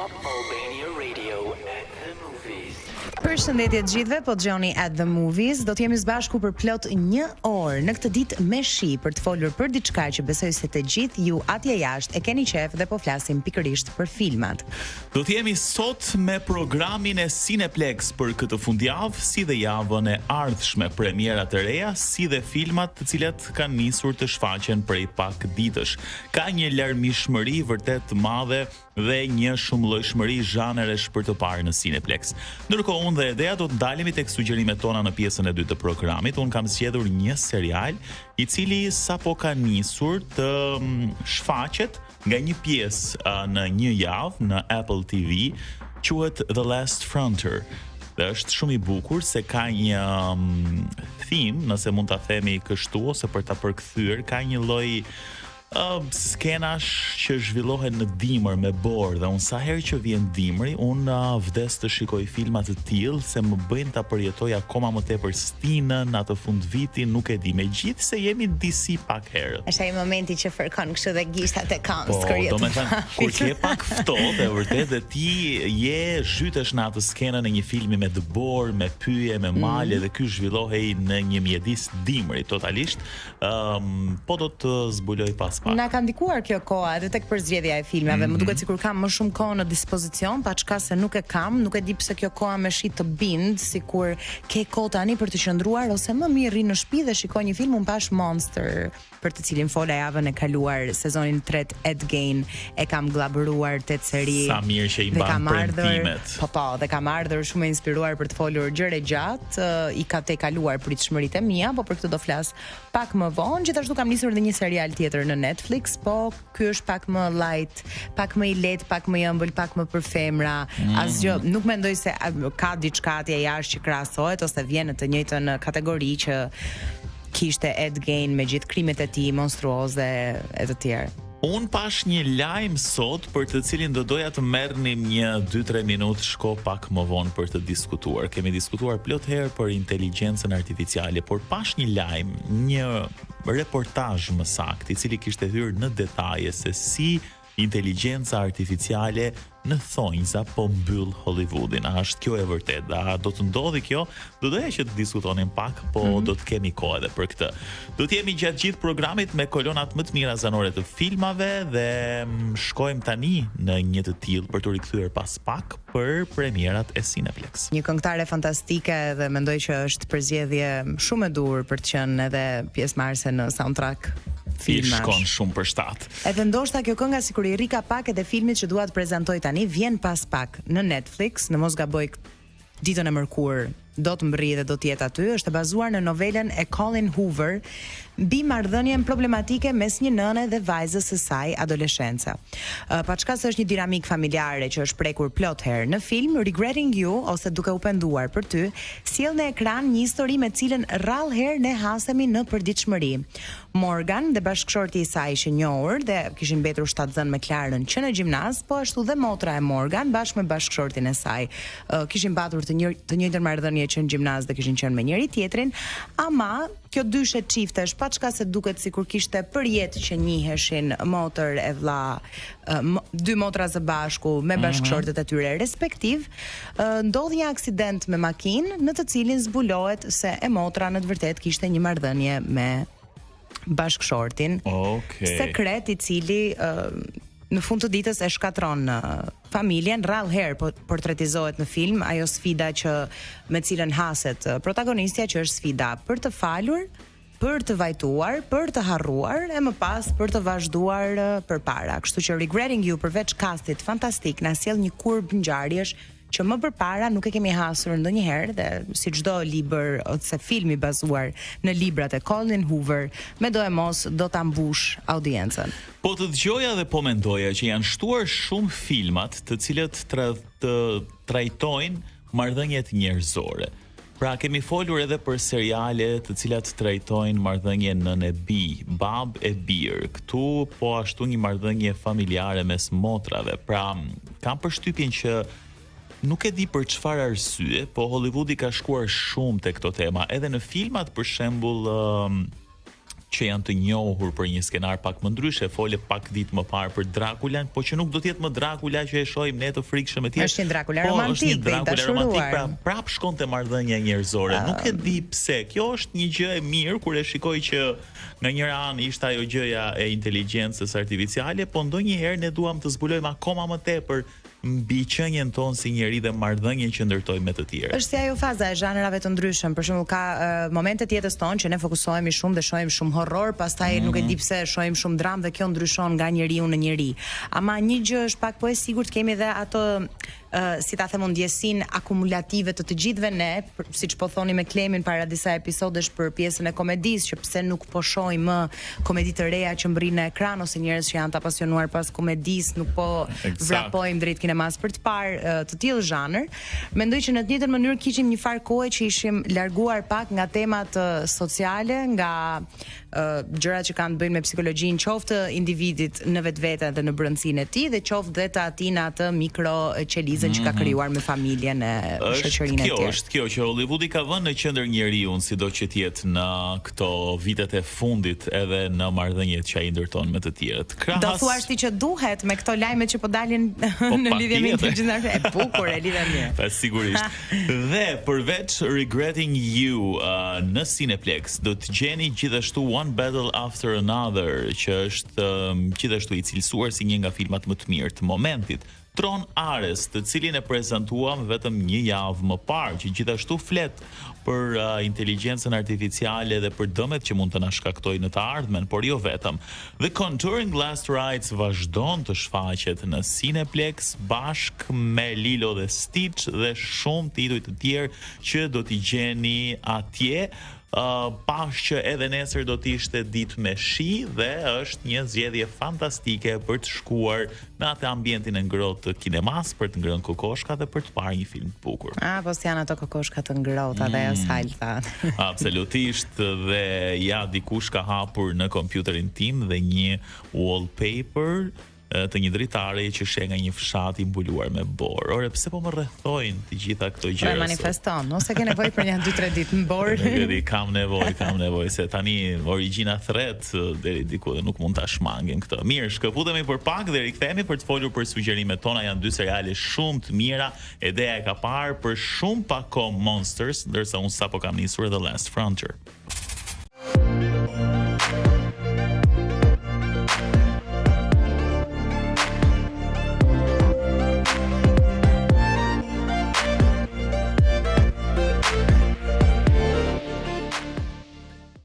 Top Albania Radio at the movies. Përshëndetje të gjithëve, po dëgjoni At the Movies. Do të jemi së bashku për plot 1 orë në këtë ditë me shi për të folur për diçka që besoj se të gjithë ju atje jashtë e keni qef dhe po flasim pikërisht për filmat. Do të jemi sot me programin e Cineplex për këtë fundjavë, si dhe javën e ardhshme, premiera të reja, si dhe filmat të cilat kanë nisur të shfaqen prej pak ditësh. Ka një larmishmëri vërtet të madhe dhe një shumëllojshmëri zhanresh për të parë në Cineplex. Ndërkohë unë dhe Edea do të ndalemi tek sugjerimet tona në pjesën e dytë të programit. Unë kam zgjedhur një serial i cili sapo ka nisur të shfaqet nga një pjesë në një javë në Apple TV, quhet The Last Frontier. Dhe është shumë i bukur se ka një theme, nëse mund ta themi kështu ose për ta përkthyer, ka një lloj skenash që zhvillohen në dimër me borë dhe unë sa herë që vjen dimri, unë vdes të shikoj filma të tillë se më bëjnë ta përjetoj akoma më tepër stinën, atë fund viti, nuk e di, megjithëse se jemi disi pak herë. Është ai momenti që fërkon kështu dhe gishtat e kanë Po, skërjet. domethënë kur ke pak ftohtë, e vërtet dhe ti je zhytesh në atë skenën e një filmi me dëbor, me pyje, me malje dhe ky zhvillohej në një mjedis dimri totalisht. Po do të zbuloj pas. Na ka ndikuar kjo koha edhe tek përzgjedhja e filmave. Më duket sikur kam më shumë kohë në dispozicion, pa çka se nuk e kam, nuk e di pse kjo koha më shi të bind, sikur ke kohë tani për të qëndruar ose më mirë rri në shtëpi dhe shikoj një film. Unë pash Monster, për të cilin fola javën e kaluar, sezonin 3 Ed Gein, e kam glabëruar 8 seri. Sa mirë që i mban premtimet. Po, dhe kam ardhur shumë e inspiruar për të folur gjëre gjatë, i ka te kaluar pritshmëritë e mia, po për këtë do flas pak më vonë. Gjithashtu kam nisur edhe një serial tjetër në Netflix, po ky është pak më light, pak më i lehtë, pak më i ëmbël, pak më për femra. Asgjë, nuk mendoj se ka diçka atje jashtë që krahasohet ose vjen në të njëjtën kategori që kishte Ed Gein me gjithë krimet e tij monstruoze e të tjerë. Unë pash një lajm sot për të cilin do doja të merrnim një 2-3 minutë shko pak më vonë për të diskutuar. Kemi diskutuar plot herë për inteligjencën artificiale, por pash një lajm, një reportazh më saktë, i cili kishte hyrë në detaje se si inteligjenca artificiale në thonjza po mbyll Hollywoodin. A është kjo e vërtet? A do të ndodhi kjo? Do doja që të diskutonim pak, po do të kemi kohë edhe për këtë. Do të jemi gjatë gjithë programit me kolonat më të mira zanore të filmave dhe shkojmë tani në një të tillë për të rikthyer pas pak për premierat e Cineplex. Një këngëtare fantastike dhe mendoj që është përzgjedhje shumë e dur për të qenë edhe pjesëmarrëse në soundtrack filmash. I shkon shumë për shtat. Edhe ndoshta kjo kënga sikur i rika pak edhe filmit që dua të prezantoj tani, vjen pas pak në Netflix, në mos gaboj Ditën e mërkurë do të mbërri dhe do të jetë aty. Është e bazuar në novelën e Colin Hoover mbi marrëdhënien problematike mes një nëne dhe vajzës së saj adoleshenca. Pa çka se është një dinamik familjare që është prekur plot herë në film, Regretting You ose Duke u penduar për ty, sjell në ekran një histori me cilën rrallë herë ne hasemi në përditshmëri. Morgan dhe bashkëshorti i saj që njohur dhe kishin mbetur shtatzën me Klarën që në gjimnaz, po ashtu dhe motra e Morgan bashkë me bashkëshortin e saj. Kishin patur të njëjtën marrëdhënie që në gjimnaz dhe kishin qenë me njëri tjetrin, ama kjo dyshe çiftesh, pa çka se duket sikur kishte përjet që njiheshin motër e vlla, dy motra së bashku me bashkëshortet e tyre respektiv, ndodh një aksident me makinë në të cilin zbulohet se e motra në të vërtetë kishte një marrëdhënie me bashkëshortin. Sekret i cili në fund të ditës e shkatron familjen, rrallë herë portretizohet në film ajo sfida që me cilën haset protagonistja, që është sfida për të falur, për të vajtuar, për të harruar e më pas për të vazhduar përpara. Kështu që Regretting You përveç kastit fantastik na sjell një kurb ngjarjesh që më përpara nuk e kemi hasur ndonjëherë dhe si çdo libër ose film i bazuar në librat e Colin Hoover, me do e mos do ta mbush audiencën. Po të dëgjoja dhe po mendoja që janë shtuar shumë filmat të cilët trajtojnë marrëdhëniet njerëzore. Pra kemi folur edhe për seriale të cilat trajtojnë marrëdhënien nën e bij, bab e bir. Këtu po ashtu një marrëdhënie familjare mes motrave. Pra kam përshtypjen që nuk e di për çfarë arsye, po Hollywoodi ka shkuar shumë te këto tema, edhe në filmat për shembull që janë të njohur për një skenar pak më ndryshe, fole pak ditë më parë për Drakulan, po që nuk do të jetë më Drakula që e shohim ne të frikshëm etj. Është një Drakula romantik, është një Drakula romantik, pra dashuruar. prap shkonte marrëdhënia njerëzore. Nuk e di pse. Kjo është një gjë e mirë kur e shikoj që nga njëra anë ishte ajo gjëja e inteligjencës artificiale, po ndonjëherë ne duam të zbulojmë akoma më tepër mbi qenien tonë si njeri dhe marrëdhënien që ndërtojmë me të tjerë. Është si ajo faza e zhanrave të ndryshëm. Për shembull ka momente të jetës tonë që ne fokusohemi shumë dhe shohim shumë horror, pastaj nuk e di pse shohim shumë dram dhe kjo ndryshon nga njeriu në njeri. Ama një gjë është pak po e sigurt, kemi edhe ato si ta them, ndjesinë akumulative të gjithëve ne, siç po thoni me Klemin para disa episodesh për pjesën e komedisë, që pse nuk po shohim më komedi të reja që mbrin në ekran ose njerëz që janë të apasionuar pas komedisë, nuk po vrapojmë drejt kinemas për të parë të tillë zhanër. Mendoj që në të njëjtën mënyrë kishim një farë kohe që ishim larguar pak nga temat sociale, nga gjërat që kanë të bëjnë me psikologjinë, qoftë individit në vetvete dhe në brendësinë e tij, dhe qoftë dhe të atin atë mikro qelizën që ka krijuar me familjen e shoqërinë e tij. Është kjo që Hollywoodi ka vënë në qendër njeriu, sido që të jetë në këto vitet e fundit edhe në marrëdhëniet që ai ndërton me të tjerët. Do thuash ti që duhet me këto lajmet që po dalin në lidhje me inteligjencën artificiale. E bukur, e lidhja mirë. Pa sigurisht. Dhe përveç Regretting You në Cineplex do të gjeni gjithashtu One Battle After Another, që është gjithashtu i cilësuar si një nga filmat më të mirë të momentit. Tron Ares, të cilin e prezantuam vetëm një javë më parë, që gjithashtu flet për inteligjencën artificiale dhe për dëmet që mund të na shkaktojë në të ardhmen, por jo vetëm. The Contouring Last Rites vazhdon të shfaqet në Cineplex bashkë me Lilo dhe Stitch dhe shumë tituj të tjerë që do t'i gjeni atje. Pash që edhe nesër do t'ishte ditë me shi dhe është një zgjedhje fantastike për të shkuar në atë ambientin e ngrohtë të kinemas për të ngrënë kokoshka dhe për të parë një film të bukur. Po s'janë ato kokoshka të ngrohta dhe asalta. Absolutisht, dhe ja dikush ka hapur në kompjuterin tim dhe një wallpaper të një dritare që sheh nga një fshat i mbuluar me borë. Ore, pse po më rrethojnë të gjitha këto gjëra? Manifeston, ose ke nevojë për një 2-3 ditë në borë? Kam nevojë, se tani origjina thret deri diku dhe nuk mund ta shmangim këtë. Mirë, shkëputemi për pak dhe rikthehemi për të folur për sugjerimet tona. Janë 2 seriale shumë të mira. Edeja e ka parë për shumë pak kohë Monsters, ndërsa unë sapo kam nisur The Last Frontier.